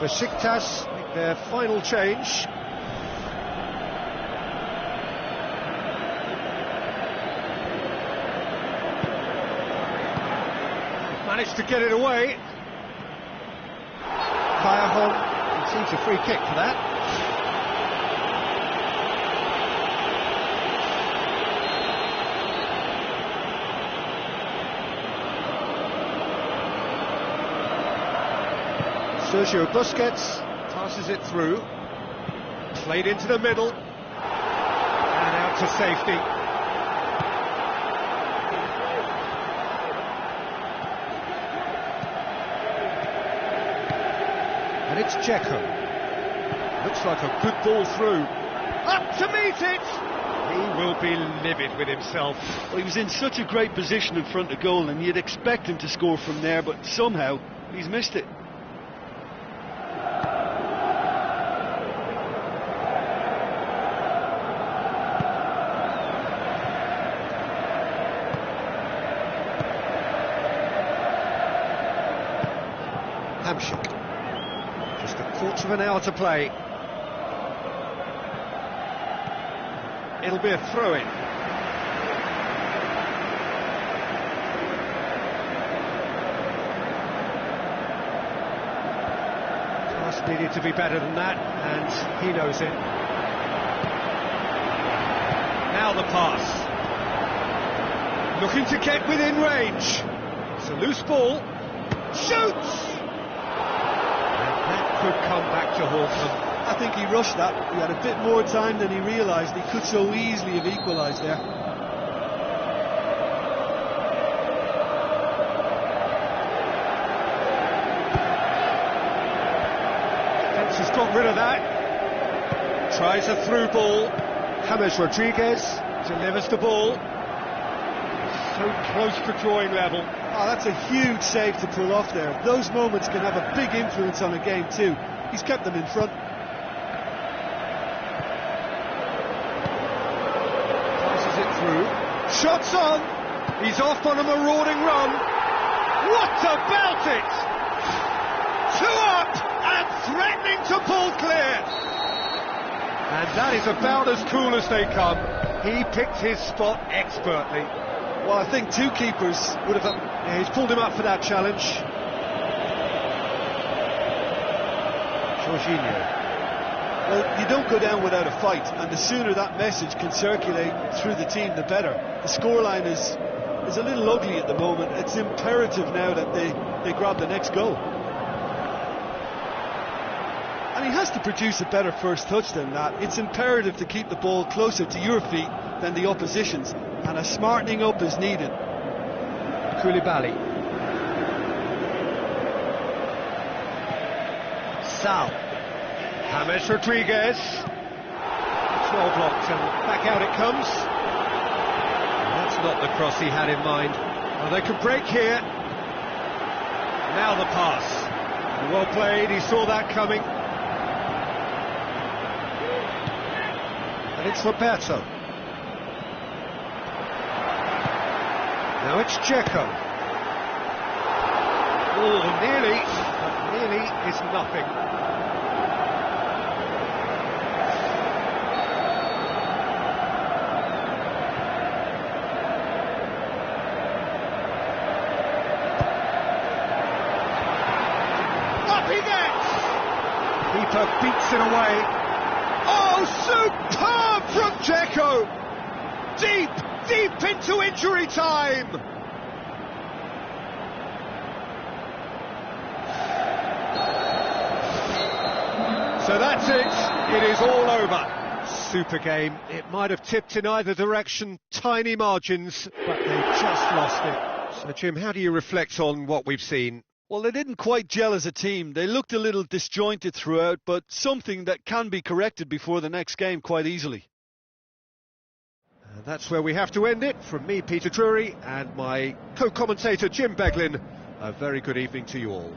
Beşiktaş make their final change. Managed to get it away. Kayahon receives a free kick for that. Sergio Busquets passes it through, played into the middle, and out to safety. And it's Dzeko. Looks like a good ball through. Up to meet it! He will be livid with himself. Well, he was in such a great position in front of goal, and you'd expect him to score from there, but somehow he's missed it. Just a quarter of an hour to play. It'll be a throw-in. Pass needed to be better than that, and he knows it. Now the pass. Looking to get within range. It's a loose ball. Shoots! Could come back to haunt them. I think he rushed that. He had a bit more time than he realised. He could so easily have equalised there. Defence has got rid of that. Tries a through ball. James Rodriguez delivers the ball. So close to drawing level. Oh, that's a huge save to pull off there. Those moments can have a big influence on a game too. He's kept them in front. Passes it through. Shots on! He's off on a marauding run. What about it? Two up and threatening to pull clear. And that is about as cool as they come. He picked his spot expertly. Well, I think two keepers would have... Yeah, he's pulled him up for that challenge. Jorginho. Well, you don't go down without a fight, and the sooner that message can circulate through the team, the better. The scoreline is a little ugly at the moment. It's imperative now that they grab the next goal. And he has to produce a better first touch than that. It's imperative to keep the ball closer to your feet than the opposition's, and a smartening up is needed. Koulibaly. Sal. James Rodriguez. It's well blocked and back out it comes. That's not the cross he had in mind. Well, they could break here. Now the pass. Well played, he saw that coming. And it's Roberto. Now it's Dzeko. Oh, nearly, but nearly is nothing. Up he gets! Keeper beats it away. Oh, superb from Dzeko! Deep into injury time! So that's it, it is all over. Super game, it might have tipped in either direction, tiny margins, but they just lost it. So Jim, how do you reflect on what we've seen? Well, they didn't quite gel as a team. They looked a little disjointed throughout, but something that can be corrected before the next game quite easily. And that's where we have to end it. From me, Peter Drury, and my co-commentator, Jim Beglin, a very good evening to you all.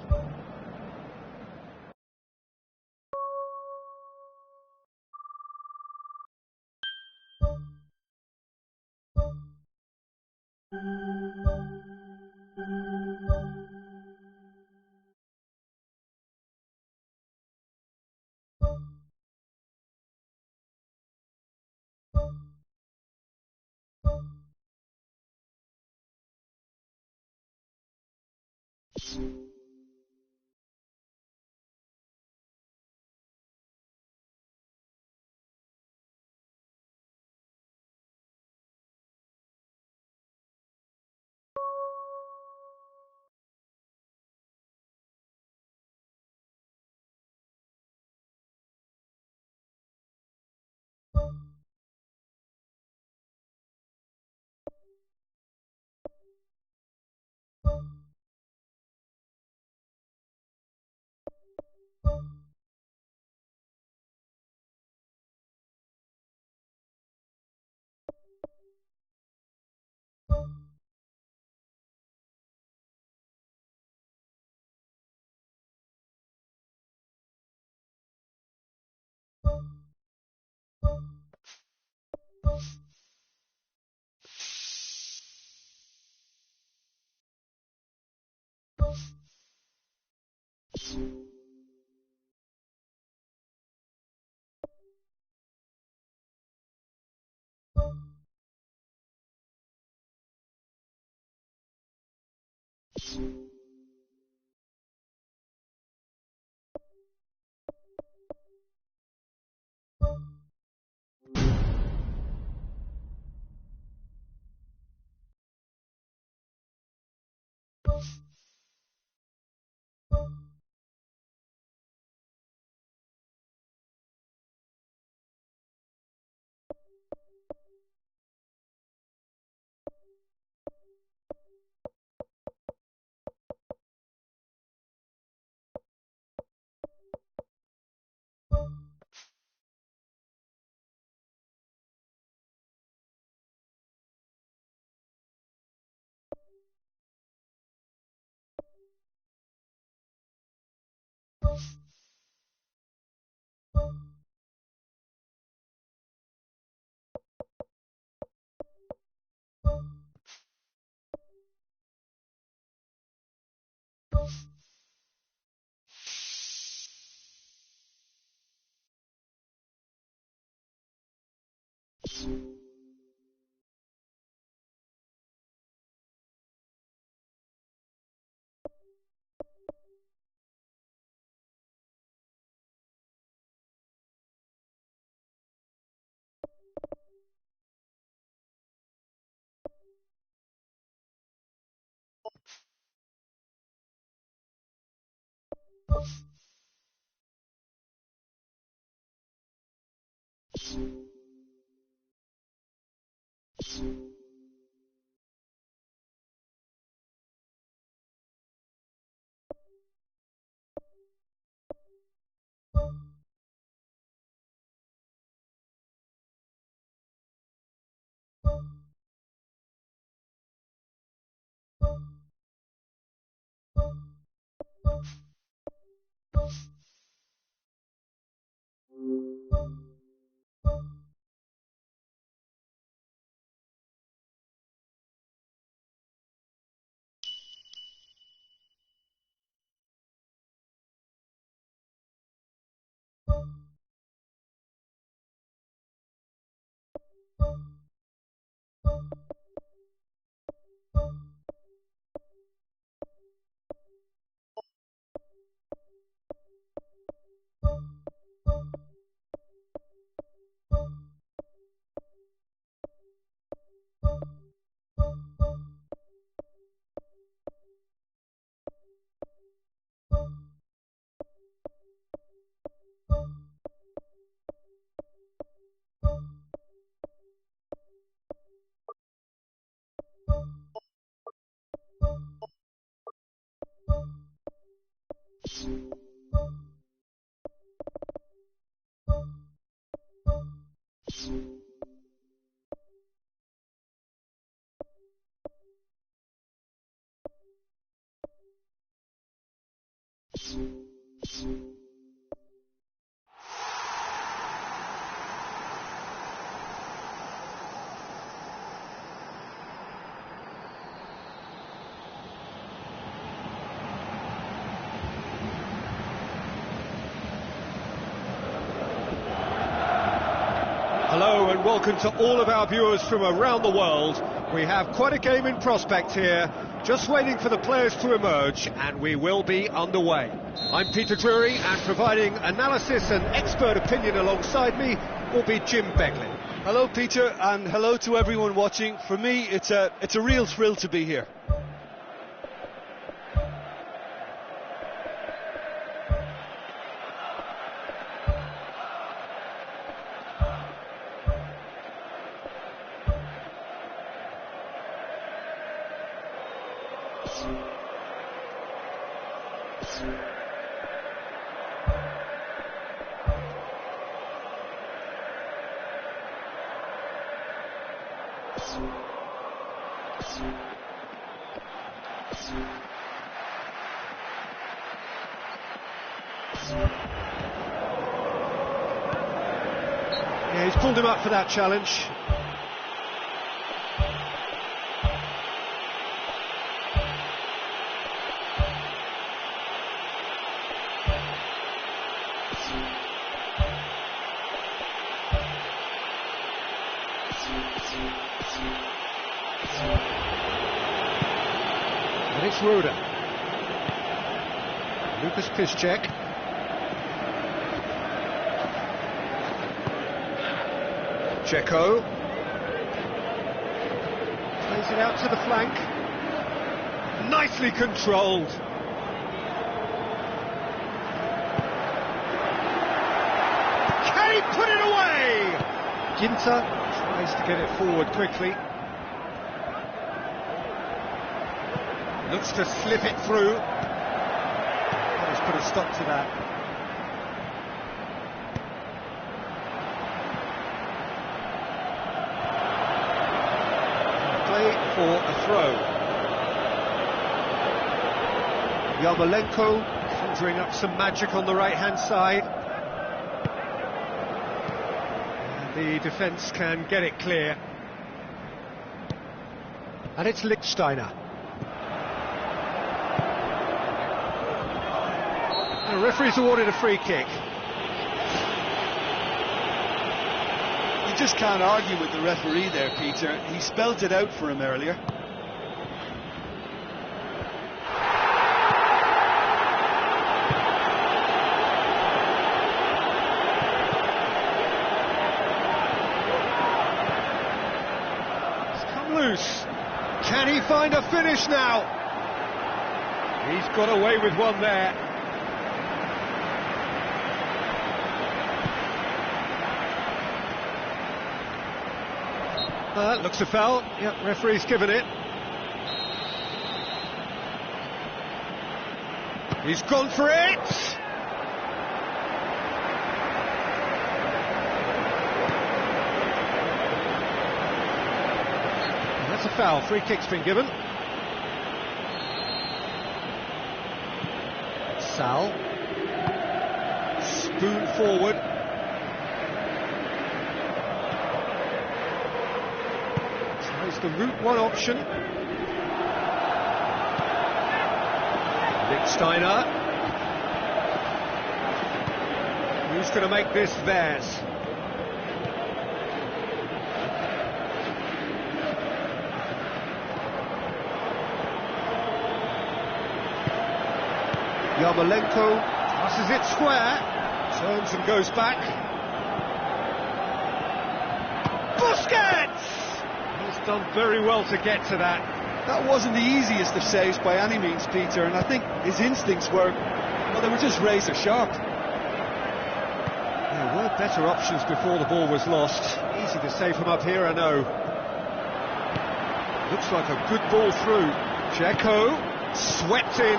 Hello and and welcome to all of our viewers from around the world. We have quite a game in prospect here, just waiting for the players to emerge, and we will be underway. I'm Peter Drury, and providing analysis and expert opinion alongside me will be Jim Begley. Hello Peter, and hello to everyone watching. For me, it's a real thrill to be here. Yeah, he's pulled him up for that challenge. And it's Ruda. Lucas Piszczek. Dzeko. Plays it out to the flank. Nicely controlled. Can he put it away? Ginter tries to get it forward quickly. Looks to slip it through. He's put a stop to that. Play for a throw. Yarmolenko conjuring up some magic on the right-hand side. And the defence can get it clear. And it's Lichtsteiner. The referee's awarded a free kick. You just can't argue with the referee there, Peter. He spelled it out for him earlier. It's come loose. Can he find a finish now? He's got away with one there. Looks a foul. Yep, referee's given it. He's gone for it. And that's a foul. Free kick's been given. Sal. Spoon forward. The route one option. Lichtsteiner. Who's going to make this theirs? Yarmolenko passes it square, turns and goes back. Busquets! Done very well to get to that. That wasn't the easiest of saves by any means, Peter, and I think his instincts were, well, they were just razor sharp. There were better options before the ball was lost. Easy to save from up here, I know. Looks like a good ball through. Dzeko swept in.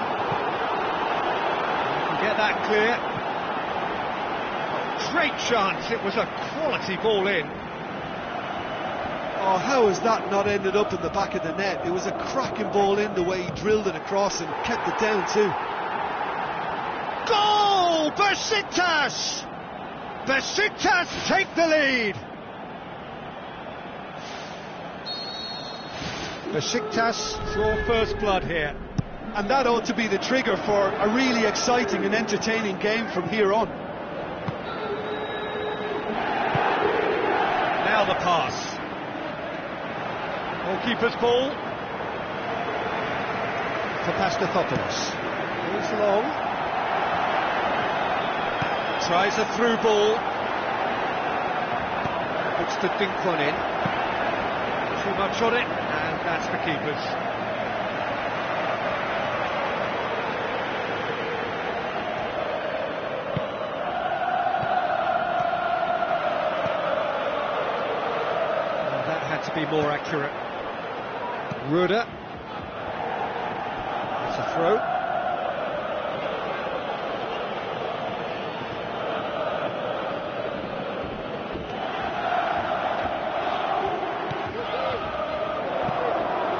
Can get that clear. Great chance. It was a quality ball in. Oh, how has that not ended up in the back of the net? It was a cracking ball in, the way he drilled it across and kept it down too. Goal! Beşiktaş! Beşiktaş take the lead! Beşiktaş draw first blood here. And that ought to be the trigger for a really exciting and entertaining game from here on. Now the Goalkeeper's ball. For Pastathopoulos. Moves long. Tries a through ball. Looks to dink one in. Too much on it, and that's the keeper's. That had to be more accurate. Ruder. It's a throw.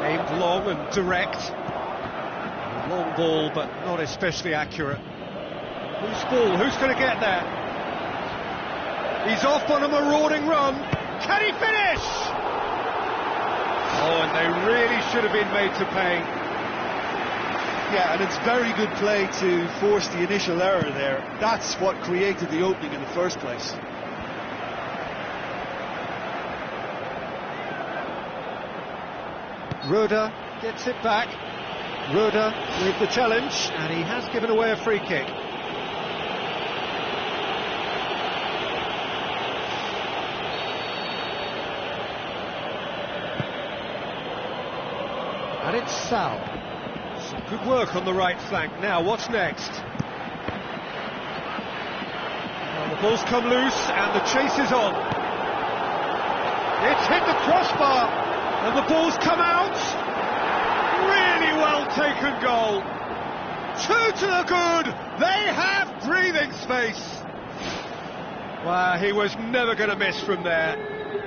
Aimed long and direct. Long ball, but not especially accurate. Whose ball? Who's going to get there? He's off on a marauding run. Can he finish? Oh, and they really should have been made to pay. Yeah, and it's very good play to force the initial error there. That's what created the opening in the first place. Ruder gets it back. Ruder with the challenge, and he has given away a free kick. And it's Sal. Some good work on the right flank. Now, what's next? Well, the ball's come loose, and the chase is on. It's hit the crossbar, and the ball's come out. Really well taken goal. 2 to the good. They have breathing space. Wow, he was never going to miss from there.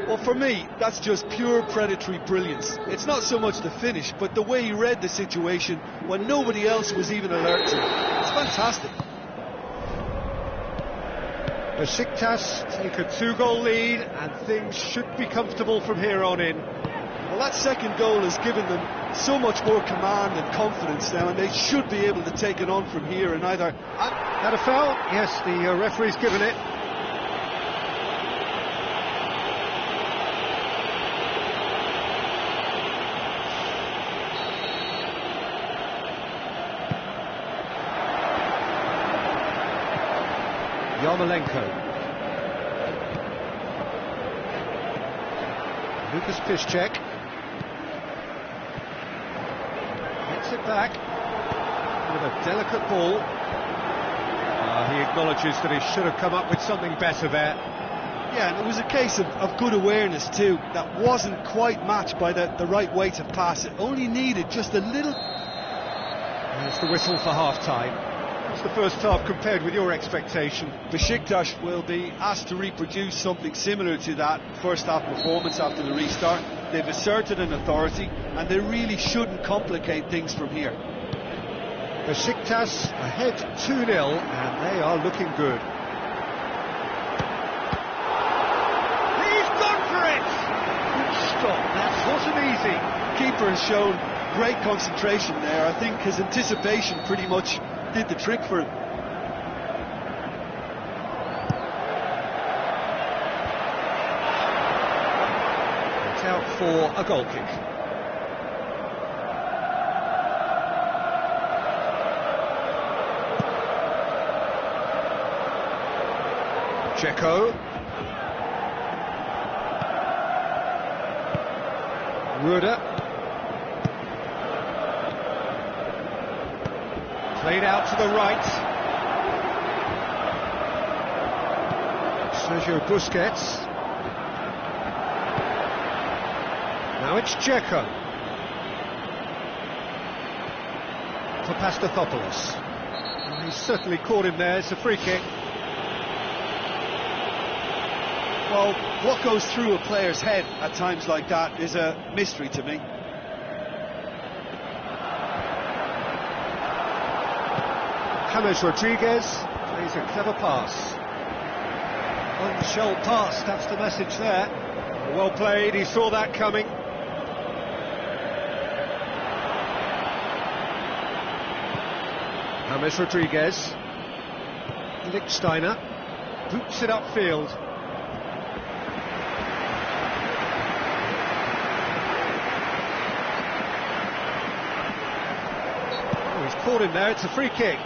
Well, for me, that's just pure predatory brilliance. It's not so much the finish, but the way he read the situation when nobody else was even alert to it. It's fantastic. Beşiktaş take a 2-goal lead, and things should be comfortable from here on in. Well, that second goal has given them so much more command and confidence now, and they should be able to take it on from here and either... Had a foul? Yes, the referee's given it. Yarmolenko. Lucas Piszczek. Gets it back with a delicate ball. He acknowledges that he should have come up with something better there. Yeah, and it was a case of good awareness too. That wasn't quite matched by the right way to pass. It only needed just a little... There's the whistle for half-time. What's the first half compared with your expectation? Beşiktaş will be asked to reproduce something similar to that first half performance after the restart. They've asserted an authority, and they really shouldn't complicate things from here. Beşiktaş ahead 2-0, and they are looking good. He's gone for it! Good stop, that wasn't easy. Keeper has shown great concentration there. I think his anticipation pretty much did the trick for him. It's out for a goal kick. Dzeko. Ruder. Played out to the right. Sergio Busquets. Now it's Dzeko. For Pastathopoulos. And he's certainly caught him there. It's a free kick. Well, what goes through a player's head at times like that is a mystery to me. James Rodriguez plays a clever pass. One-shell pass, that's the message there. Well played, he saw that coming. James Rodriguez. Lichtsteiner boots it upfield. caught him there, it's a free kick.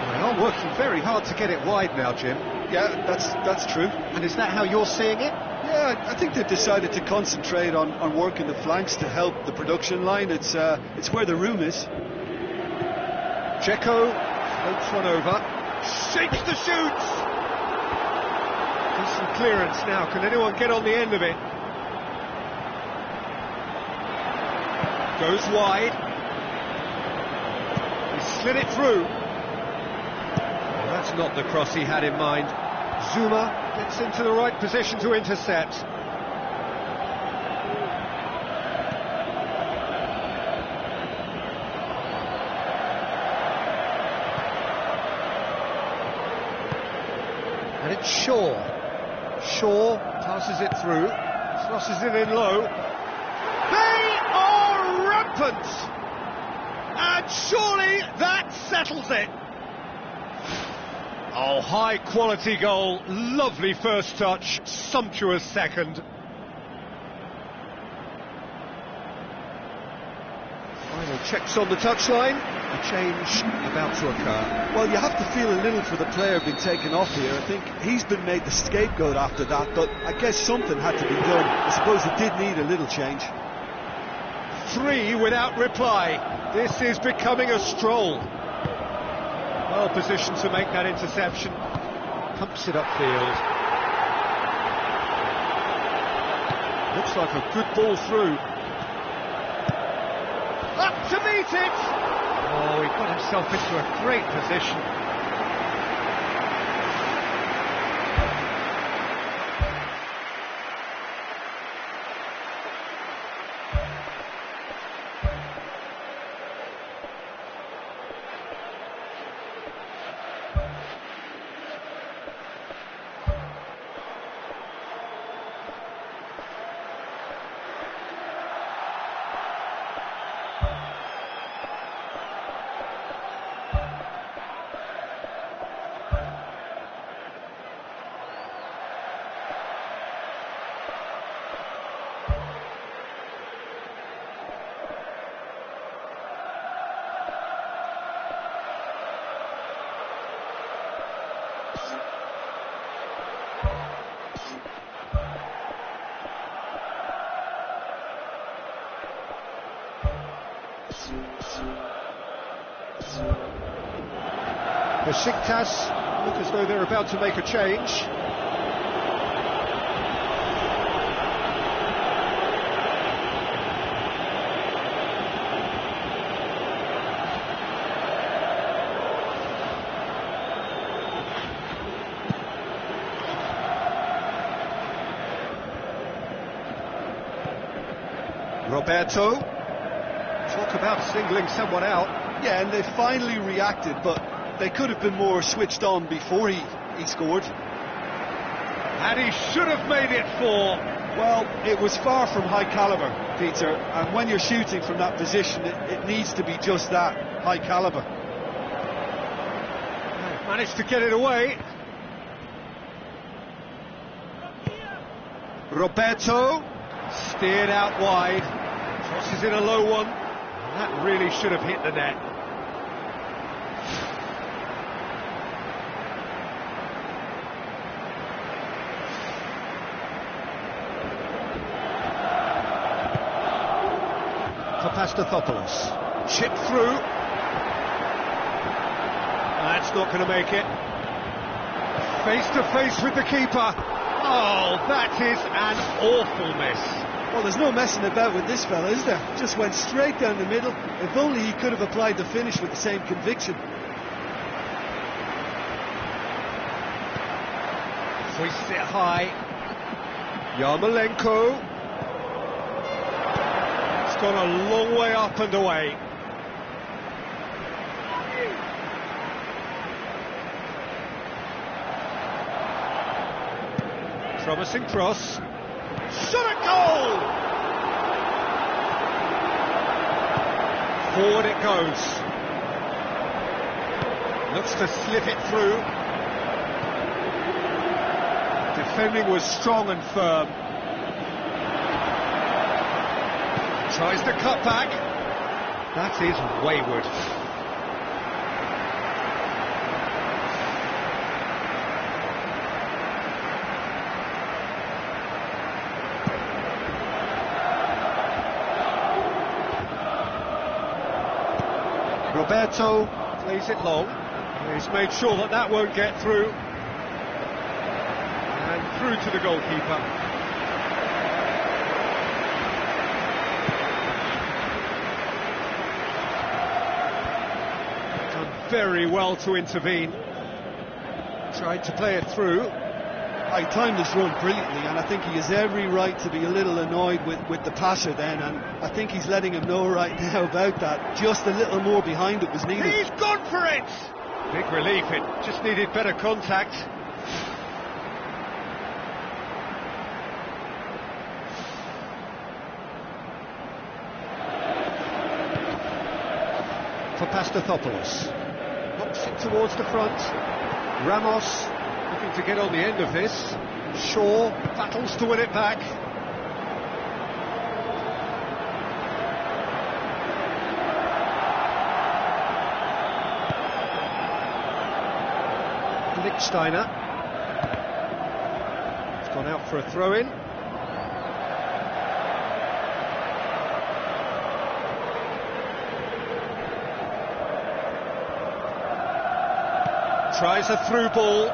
They are working very hard to get it wide now, Jim. Yeah, that's true. And is that how you're seeing it? Yeah, I think they've decided to concentrate on working the flanks to help the production line. It's where the room is. Dzeko floats one over, shakes the shoots. Decent clearance now. Can anyone get on the end of it? Goes wide. He slid it through. Well, that's not the cross he had in mind. Zuma gets into the right position to intercept. And it's Shaw. Shaw passes it through, crosses it in low. They are rampant! And surely that settles it. Oh, high quality goal, lovely first touch, sumptuous second. Final checks on the touchline, a change about to occur. Well, you have to feel a little for the player being taken off here. I think he's been made the scapegoat after that, but I guess something had to be done. I suppose it did need a little change. 3 without reply. This is becoming a stroll. Well positioned to make that interception. Pumps it upfield. Looks like a good ball through. Up to meet it! Oh, he got himself into a great position. Beşiktaş look as though they're about to make a change. Roberto, talk about singling someone out. Yeah, and they finally reacted, but they could have been more switched on before he scored. And he should have made it 4. Well, it was far from high calibre, Peter, and when you're shooting from that position, it needs to be just that, high calibre. Managed to get it away. Roberto, steered out wide, crosses in a low one. That really should have hit the net. Papastathopoulos, chip through. That's not going to make it. Face to face with the keeper. Oh, that is an awful miss. Well, there's no messing about with this fella, is there? Just went straight down the middle. If only he could have applied the finish with the same conviction. Hoists it high. Yarmolenko. It's gone a long way up and away. Promising cross. Shot at goal! Forward it goes. Looks to slip it through. defending was strong and firm. Tries to cut back. That is wayward. Roberto plays it long. He's made sure that that won't get through. And through to the goalkeeper. Done very well to intervene. Tried to play it through. He timed his run brilliantly, and I think he has every right to be a little annoyed with the passer then, and I think he's letting him know right now about that. Just a little more behind it was needed. He's gone for it! Big relief, it just needed better contact. For Pastathopoulos. Knocks it towards the front. Ramos looking to get on the end of this. Shaw battles to win it back. Lichtsteiner. It's gone out for a throw-in. Tries a through ball.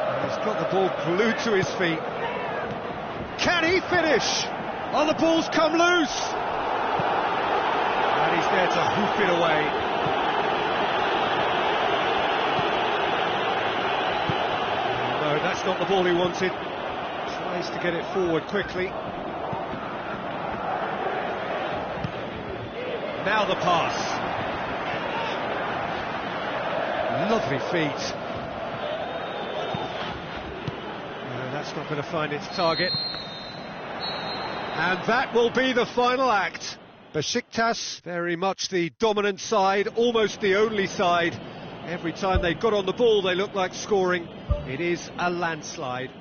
And he's got the ball glued to his feet. Can he finish? Oh, the ball's come loose. And he's there to hoof it away. No, that's not the ball he wanted. Tries to get it forward quickly. Now the pass. Lovely feet. No, that's not going to find its target. And that will be the final act. Beşiktaş, very much the dominant side, almost the only side. Every time they got on the ball, they looked like scoring. It is a landslide.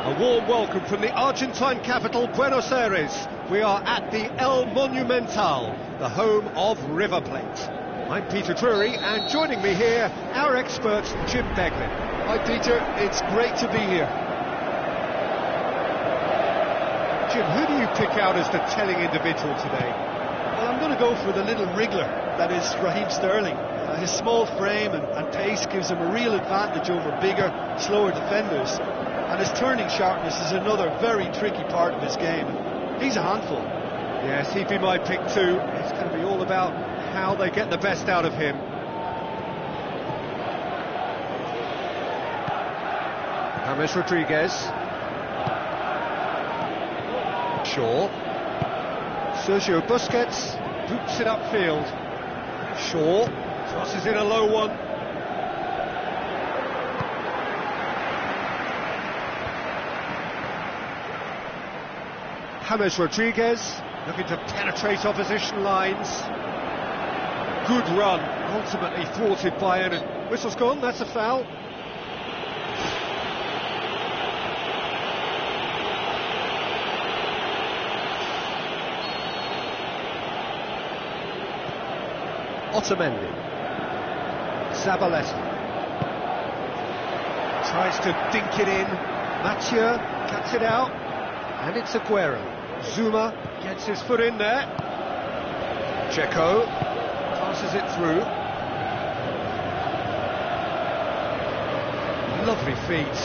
A warm welcome from the Argentine capital, Buenos Aires. We are at the El Monumental, the home of River Plate. I'm Peter Drury, and joining me here, our expert, Jim Beglin. Hi Peter, it's great to be here. Jim, who do you pick out as the telling individual today? Well, I'm going to go for the little wriggler, that is Raheem Sterling. His small frame and pace gives him a real advantage over bigger, slower defenders. And his turning sharpness is another very tricky part of his game. He's a handful. Yes, he'd be my pick too. It's going to be all about how they get the best out of him. James Rodriguez. Shaw. Sergio Busquets boots it upfield. Shaw crosses in a low one. James Rodriguez looking to penetrate opposition lines. Good run, ultimately thwarted by it. And whistle's gone, that's a foul. Otamendi. Zabaleta. Tries to dink it in. Mathieu cuts it out. And it's Aguero. Zuma gets his foot in there. Checo passes it through. Lovely feet.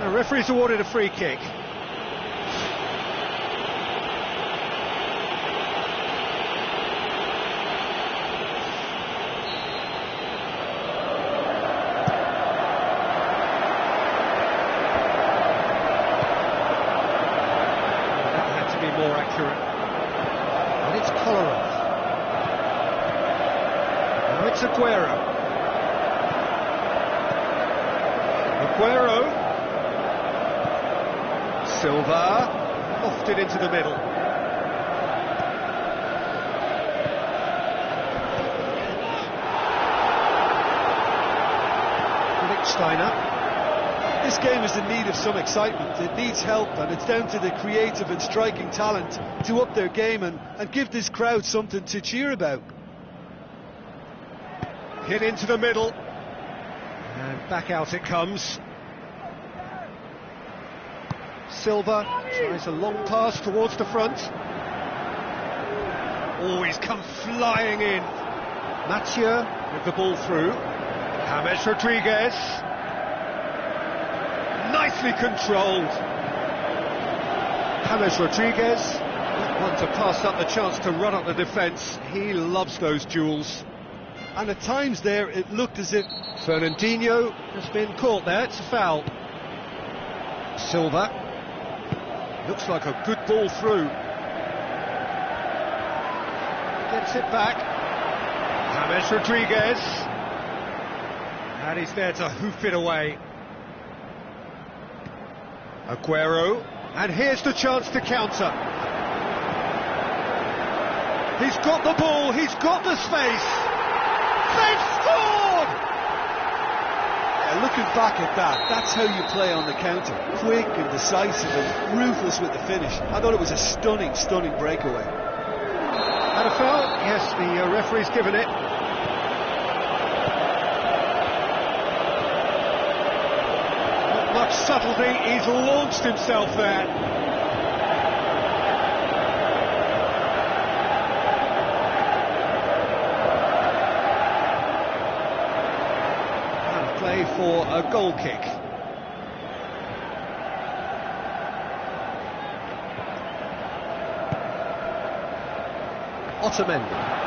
The referee's awarded a free kick. More accurate. And it's Kolarov. Now it's Aguero. Aguero. Silva. Lofted into the middle. Steiner. This game is in need of some excitement. It needs help, and it's down to the creative and striking talent to up their game and give this crowd something to cheer about. Hit into the middle, and back out it comes. Silva tries a long pass towards the front. Oh, he's come flying in. Mathieu with the ball through. James Rodriguez. Nicely controlled. James Rodriguez, not one to pass up the chance to run up the defence. He loves those duels. And at times there, it looked as if Fernandinho has been caught there. It's a foul. Silva. Looks like a good ball through. Gets it back. James Rodriguez. And he's there to hoof it away. Aguero, and here's the chance to counter. He's got the ball, he's got the space. They've scored! Yeah, looking back at that, that's how you play on the counter. Quick and decisive and ruthless with the finish. I thought it was a stunning, stunning breakaway. And a foul? Yes, the referee's given it. Much subtlety, he's launched himself there. And play for a goal kick. Otamendi.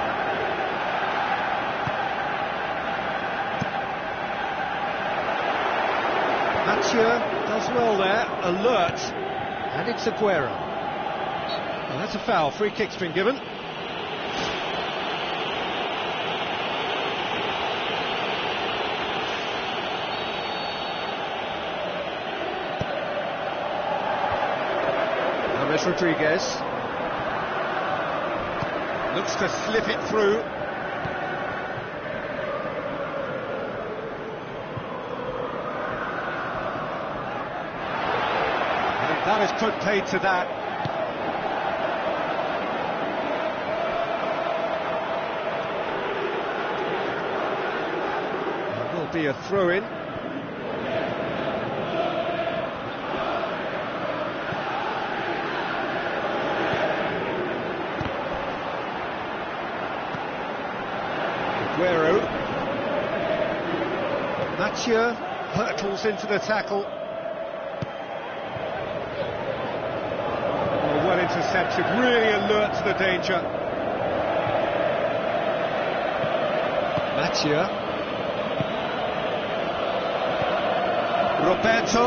Mathieu does well there, alert, and it's Aguero. Well, that's a foul, free kick's been given. James Rodriguez looks to slip it through. That is put paid to that. be a throw-in. Aguero. Mathieu hurtles into the tackle. Oh, well intercepted, really alert to the danger. Mathieu. Roberto.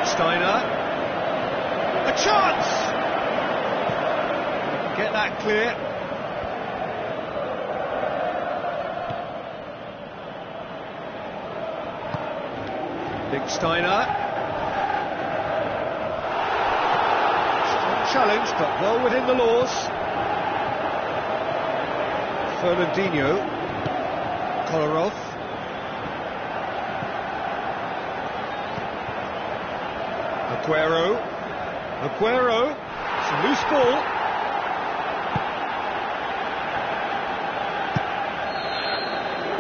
Steiner. A chance! Get that clear. Steiner. Strong challenge, but well within the laws. Fernandinho. Kolarov. Aguero. It's a loose ball.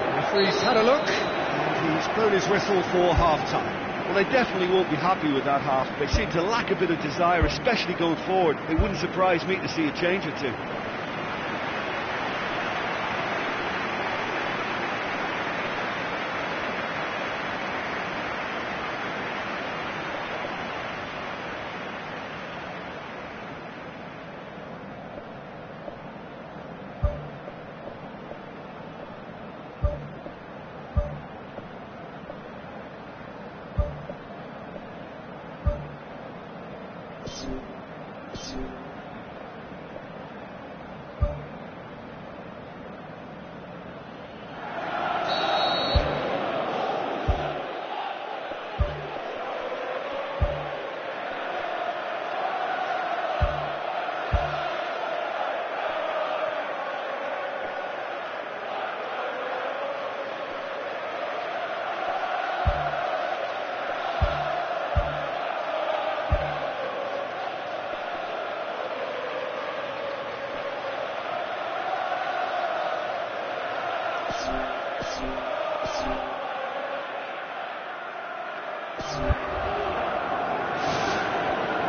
The referee's had a look, and he's blown his whistle for half-time. Well, they definitely won't be happy with that half. They seem to lack a bit of desire, especially going forward. It wouldn't surprise me to see a change or two.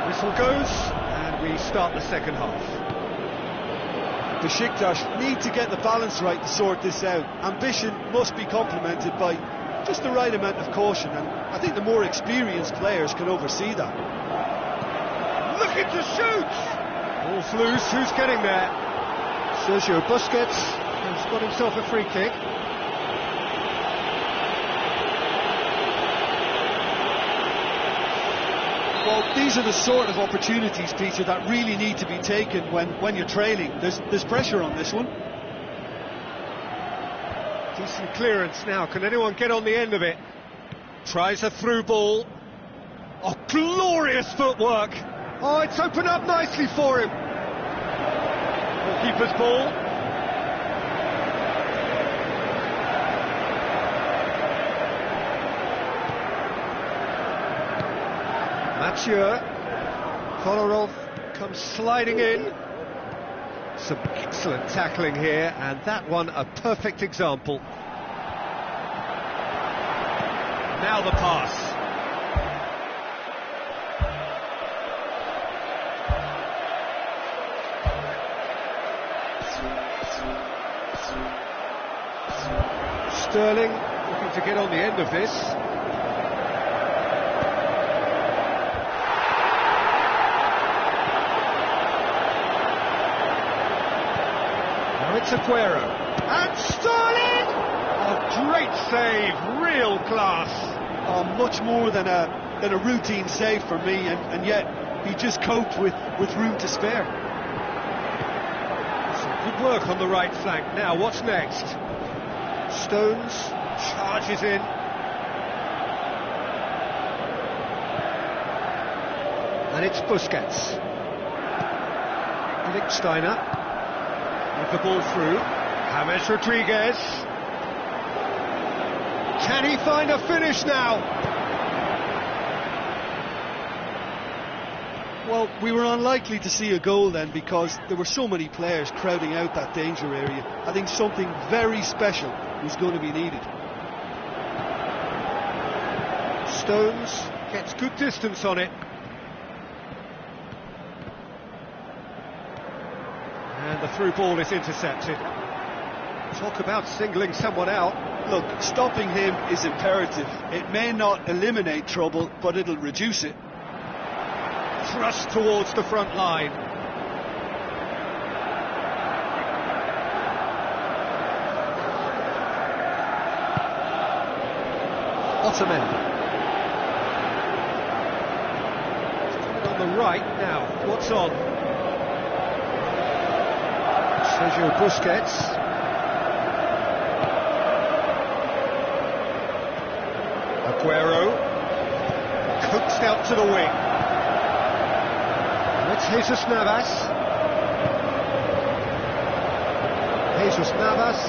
Whistle goes, and we start the second half. Beşiktaş need to get the balance right to sort this out. Ambition must be complemented by just the right amount of caution, and I think the more experienced players can oversee that. Looking to shoot! Ball's loose, who's getting there? Sergio Busquets has got himself a free kick. Well, these are the sort of opportunities, Peter, that really need to be taken when you're trailing. There's pressure on this one. Decent clearance now. Can anyone get on the end of it? Tries a through ball. Oh, glorious footwork. Oh, it's opened up nicely for him. Goalkeeper's ball. Mathieu. Kolarov comes sliding in. Some excellent tackling here, and that one a perfect example. Now the pass. Sterling looking to get on the end of this. It's Aguero. And Sterling! A great save, real class. Oh, much more than a routine save for me, and yet he just coped with room to spare. Some good work on the right flank. Now, what's next? Stones charges in. And it's Busquets. Steiner. With the ball through, James Rodriguez. Can he find a finish now? Well, we were unlikely to see a goal then because there were so many players crowding out that danger area. I think something very special was going to be needed. Stones gets good distance on it. And the through ball is intercepted. Talk about singling someone out. Look, stopping him is imperative. It may not eliminate trouble, but it'll reduce it. Thrust towards the front line. Otamendi. On the right now, what's on? Sergio Busquets. Aguero. Coaxed out to the wing. It's Jesus Navas. Jesus Navas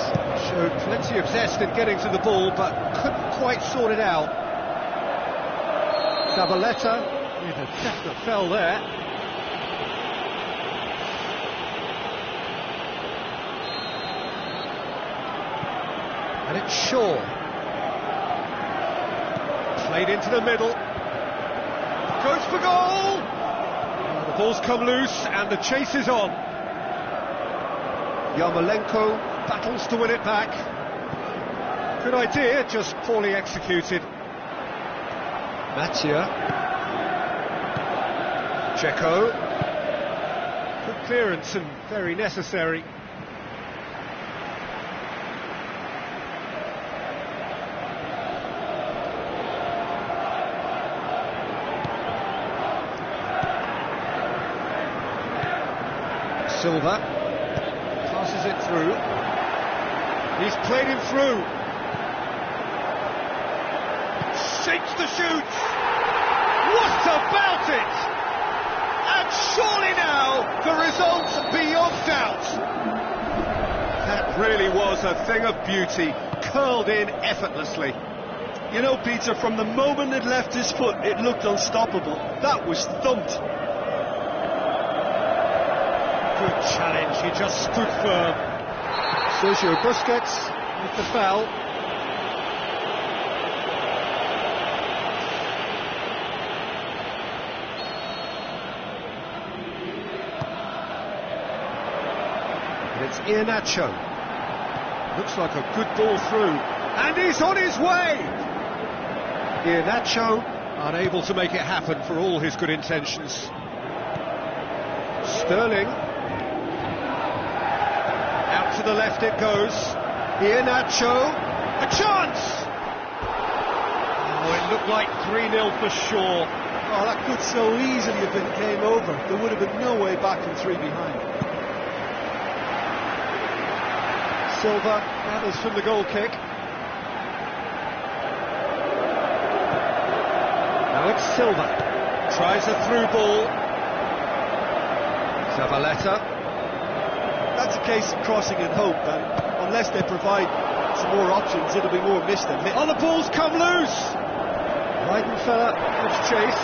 showed plenty of zest in getting to the ball, but couldn't quite sort it out. Zabaleta with a definite fell there. And it's Shaw. Played into the middle. Goes for goal! The ball's come loose and the chase is on. Yarmolenko battles to win it back. Good idea, just poorly executed. Mathieu. Dzeko. Good clearance and very necessary. Silva passes it through. He's played him through. Shakes the shoots. What about it? And surely now the result's beyond doubt. That really was a thing of beauty, curled in effortlessly. You know, Peter, from the moment it left his foot, it looked unstoppable. That was thumped. Good challenge, he just stood firm. Sergio Busquets with the foul. And it's Iheanacho. Looks like a good ball through. And he's on his way! Iheanacho unable to make it happen for all his good intentions. Sterling. To the left it goes. Iheanacho. A chance! Oh, it looked like 3-0 for sure. Oh, that could so easily have been game over. There would have been no way back from 3 behind. Silva gathers from the goal kick. Now it's Silva. Tries a through ball. Zabaleta. That's a case of crossing and hope, and unless they provide some more options, it'll be more missed than hit. Oh, the ball's come loose! Weidenfeller gives chase.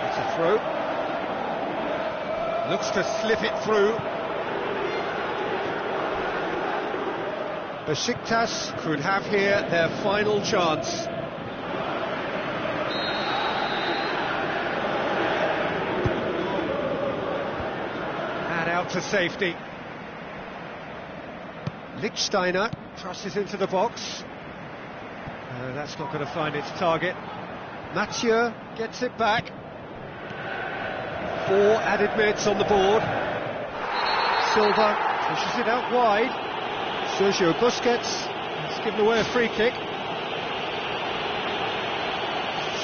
It's a throw. Looks to slip it through. Beşiktaş could have here their final chance. And out to safety. Lichtsteiner crosses into the box. That's not going to find its target. Mathieu gets it back. 4 added minutes on the board. Silva pushes it out wide. Sergio Busquets has given away a free kick.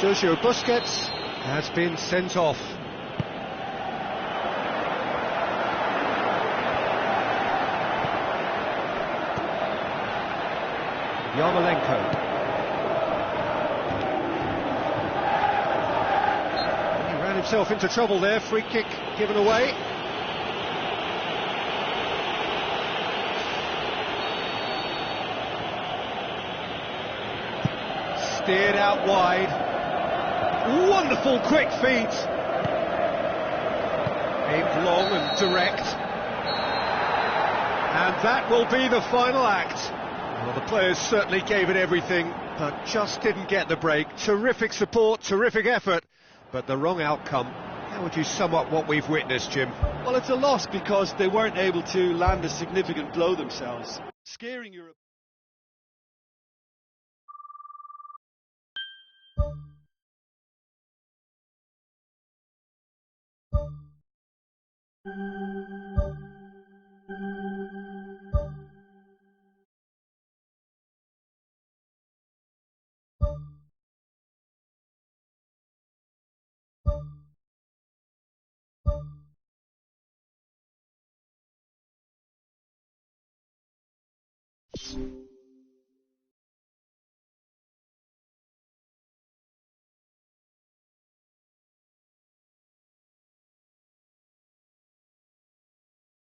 Sergio Busquets has been sent off. Yarmolenko. himself into trouble there. Free kick given away. Steered out wide. Wonderful quick feet. Aimed long and direct. And that will be the final act. Well, the players certainly gave it everything, but just didn't get the break. Terrific support, terrific effort, but the wrong outcome. How would you sum up what we've witnessed, Jim? Well, it's a loss because they weren't able to land a significant blow themselves. Scaring your...